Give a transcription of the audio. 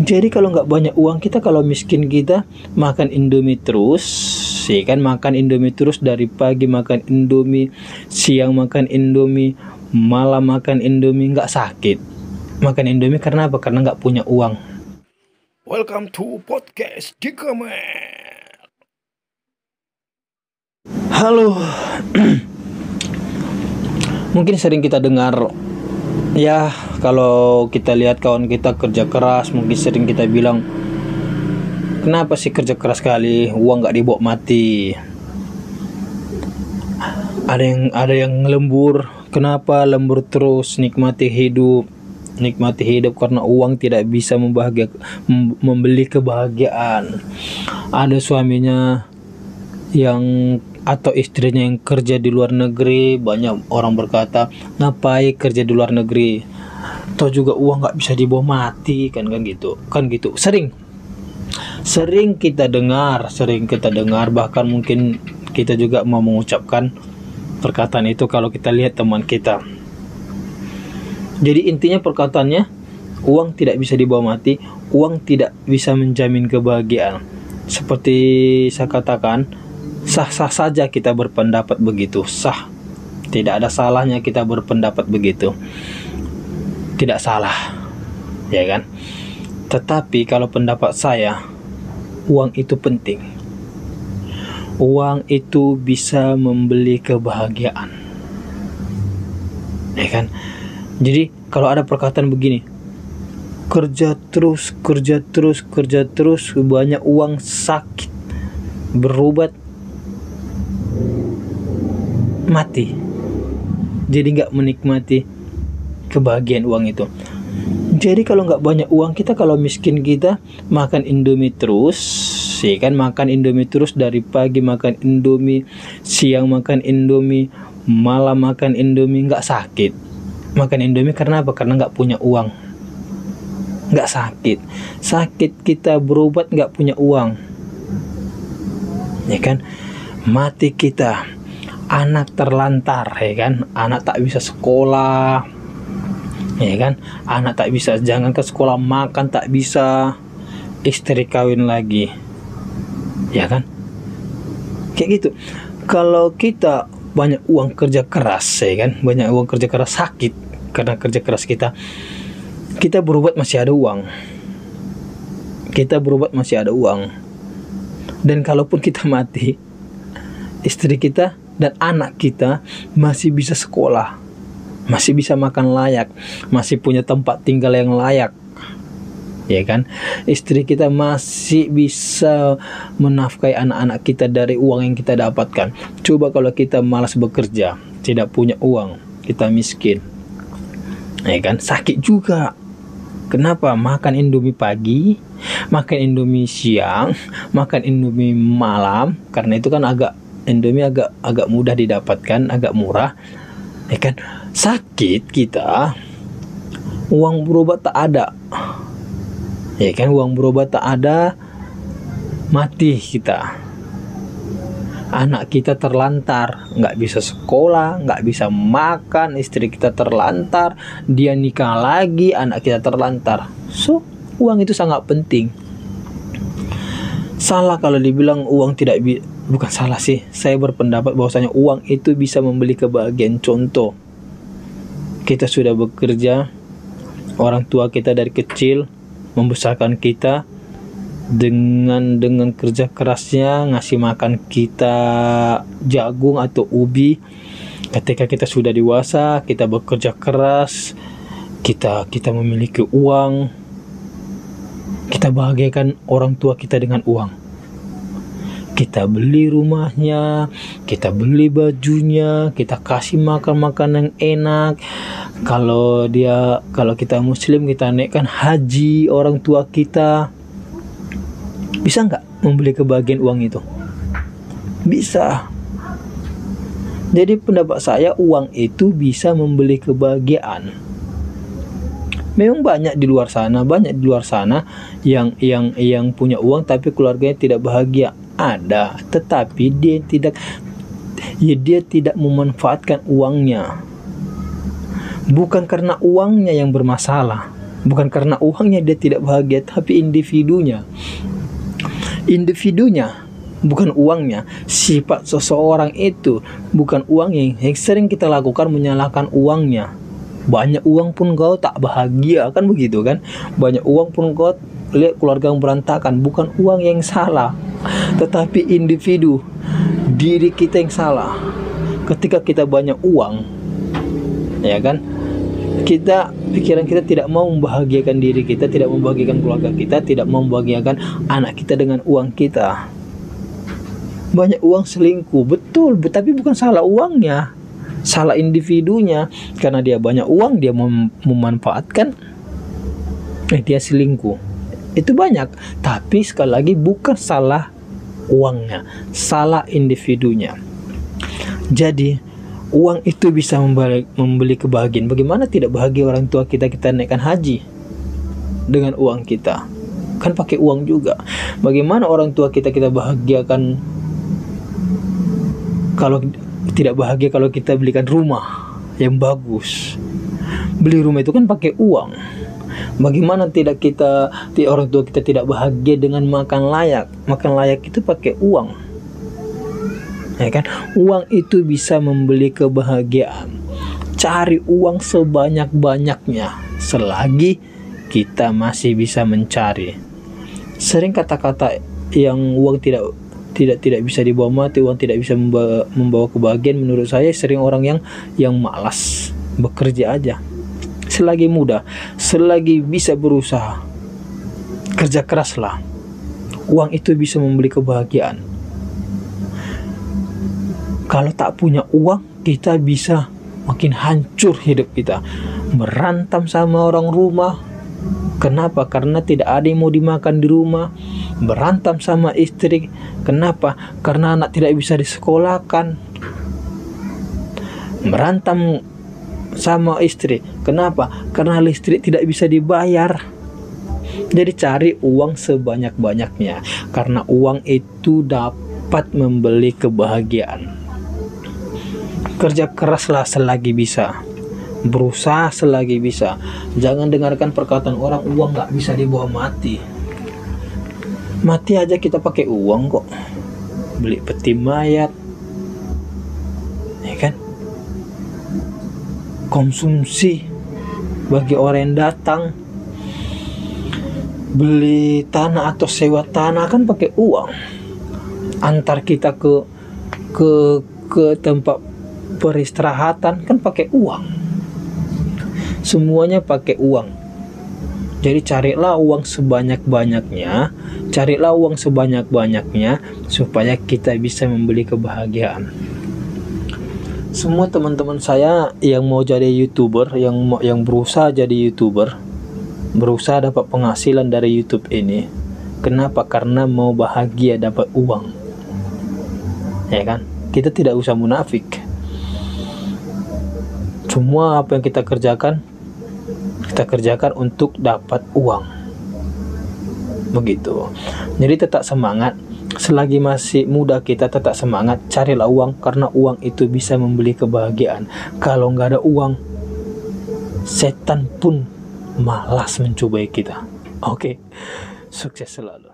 Jadi kalau nggak banyak uang kita, kalau miskin kita, makan Indomie terus, sih kan, makan Indomie terus dari pagi makan Indomie, siang makan Indomie, malam makan Indomie, nggak sakit. Makan Indomie karena apa? Karena nggak punya uang. Welcome to podcast Dikamer. Halo. Mungkin sering kita dengar, ya, kalau kita lihat kawan kita kerja keras, mungkin sering kita bilang, kenapa sih kerja keras sekali, uang nggak dibawa mati. Ada yang lembur, kenapa lembur terus, nikmati hidup karena uang tidak bisa membeli kebahagiaan. Ada suaminya yang atau istrinya yang kerja di luar negeri, banyak orang berkata, ngapain kerja di luar negeri, toh juga uang nggak bisa dibawa mati, kan gitu. Sering kita dengar, bahkan mungkin kita juga mau mengucapkan perkataan itu kalau kita lihat teman kita. Jadi intinya perkataannya, uang tidak bisa dibawa mati, uang tidak bisa menjamin kebahagiaan. Seperti saya katakan, sah-sah saja kita berpendapat begitu, sah. Tidak ada salahnya kita berpendapat begitu. Tidak salah, ya kan? Tetapi kalau pendapat saya, uang itu penting. Uang itu bisa membeli kebahagiaan, ya kan? Jadi kalau ada perkataan begini, kerja terus, banyak uang, sakit, berobat, mati. Jadi nggak menikmati kebahagiaan uang itu. Jadi kalau nggak banyak uang kita, kalau miskin kita, makan Indomie terus, sih kan, makan Indomie terus dari pagi makan Indomie, siang makan Indomie, malam makan Indomie, nggak sakit. Makan Indomie karena apa? Karena nggak punya uang. Nggak sakit. Sakit kita berobat nggak punya uang, ya kan? Mati kita, anak terlantar, ya kan? Anak tak bisa sekolah, ya kan? Anak tak bisa, jangan ke sekolah, makan tak bisa, istri kawin lagi, ya kan? Kayak gitu. Kalau kita banyak uang kerja keras, ya kan? Banyak uang kerja keras, sakit karena kerja keras kita berobat masih ada uang. Dan kalaupun kita mati, istri kita dan anak kita masih bisa sekolah, masih bisa makan layak, masih punya tempat tinggal yang layak, ya kan? Istri kita masih bisa menafkahi anak-anak kita dari uang yang kita dapatkan. Coba kalau kita malas bekerja, tidak punya uang, kita miskin, ya kan? Sakit juga. Kenapa? Makan Indomie pagi, makan Indomie siang, makan Indomie malam, karena itu kan Indomie agak mudah didapatkan, agak murah, ya kan? Sakit kita, uang berobat tak ada, ya kan? Uang berobat tak ada, mati kita. Anak kita terlantar, nggak bisa sekolah, nggak bisa makan, istri kita terlantar, dia nikah lagi, anak kita terlantar. So, uang itu sangat penting. Salah kalau dibilang uang tidak bukan salah sih. Saya berpendapat bahwasanya uang itu bisa membeli kebahagiaan. Contoh, kita sudah bekerja, orang tua kita dari kecil membesarkan kita dengan kerja kerasnya, ngasih makan kita jagung atau ubi. Ketika kita sudah dewasa, kita bekerja keras, kita memiliki uang, kita bahagiakan orang tua kita dengan uang. Kita beli rumahnya, kita beli bajunya, kita kasih makan makanan yang enak. Kalau kita muslim, kita naikkan haji orang tua kita. Bisa nggak membeli kebahagiaan uang itu? Bisa. Jadi pendapat saya, uang itu bisa membeli kebahagiaan. Memang banyak di luar sana yang punya uang tapi keluarganya tidak bahagia. Ada, tetapi dia tidak memanfaatkan uangnya. Bukan karena uangnya yang bermasalah, Bukan karena uangnya dia tidak bahagia, tapi individunya. Bukan uangnya. Sifat seseorang itu bukan uangnya. Yang sering kita lakukan menyalahkan uangnya. Banyak uang pun kau tak bahagia, kan begitu kan? Banyak uang pun kau lihat keluarga yang berantakan. Bukan uang yang salah, tetapi individu, diri kita yang salah. Ketika kita banyak uang, ya kan, pikiran kita tidak mau membahagiakan diri kita, tidak membahagiakan keluarga kita, tidak mau membahagiakan anak kita dengan uang kita. Banyak uang selingkuh, betul, tapi bukan salah uangnya, salah individunya. Karena dia banyak uang, dia memanfaatkan, dia selingkuh. Itu banyak, tapi sekali lagi bukan salah uangnya, salah individunya. Jadi uang itu bisa membeli kebahagiaan. Bagaimana tidak bahagia orang tua kita naikkan haji dengan uang kita, kan pakai uang juga. Bagaimana orang tua kita bahagiakan, kalau tidak bahagia kalau kita belikan rumah yang bagus. Beli rumah itu kan pakai uang. Bagaimana tidak orang tua kita tidak bahagia dengan makan layak? Makan layak itu pakai uang. Ya kan? Uang itu bisa membeli kebahagiaan. Cari uang sebanyak-banyaknya selagi kita masih bisa mencari. Sering kata-kata yang uang tidak bisa dibawa mati, uang tidak bisa membawa kebahagiaan, menurut saya sering orang yang malas bekerja aja. Selagi muda, selagi bisa berusaha, kerja keraslah. Uang itu bisa membeli kebahagiaan. Kalau tak punya uang, kita bisa makin hancur hidup kita. Berantem sama orang rumah. Kenapa? Karena tidak ada yang mau dimakan di rumah. Berantem sama istri. Kenapa? Karena anak tidak bisa disekolahkan. Berantem sama istri. Kenapa? Karena listrik tidak bisa dibayar. Jadi cari uang sebanyak-banyaknya, karena uang itu dapat membeli kebahagiaan. Kerja keraslah selagi bisa, berusaha selagi bisa. Jangan dengarkan perkataan orang, uang gak bisa dibawa mati. Mati aja kita pakai uang kok. Beli peti mayat, ya kan? Konsumsi bagi orang yang datang. Beli tanah atau sewa tanah kan pakai uang. Antar kita ke tempat peristirahatan kan pakai uang. Semuanya pakai uang. Jadi carilah uang sebanyak-banyaknya supaya kita bisa membeli kebahagiaan. Semua teman-teman saya yang mau jadi YouTuber, yang berusaha jadi YouTuber, berusaha dapat penghasilan dari YouTube ini. Kenapa? Karena mau bahagia, dapat uang. Ya kan? Kita tidak usah munafik. Semua apa yang kita kerjakan untuk dapat uang. Begitu. Jadi tetap semangat. Selagi masih muda kita tetap semangat. Carilah uang, karena uang itu bisa membeli kebahagiaan. Kalau nggak ada uang, setan pun malas mencobai kita. Oke. Sukses selalu.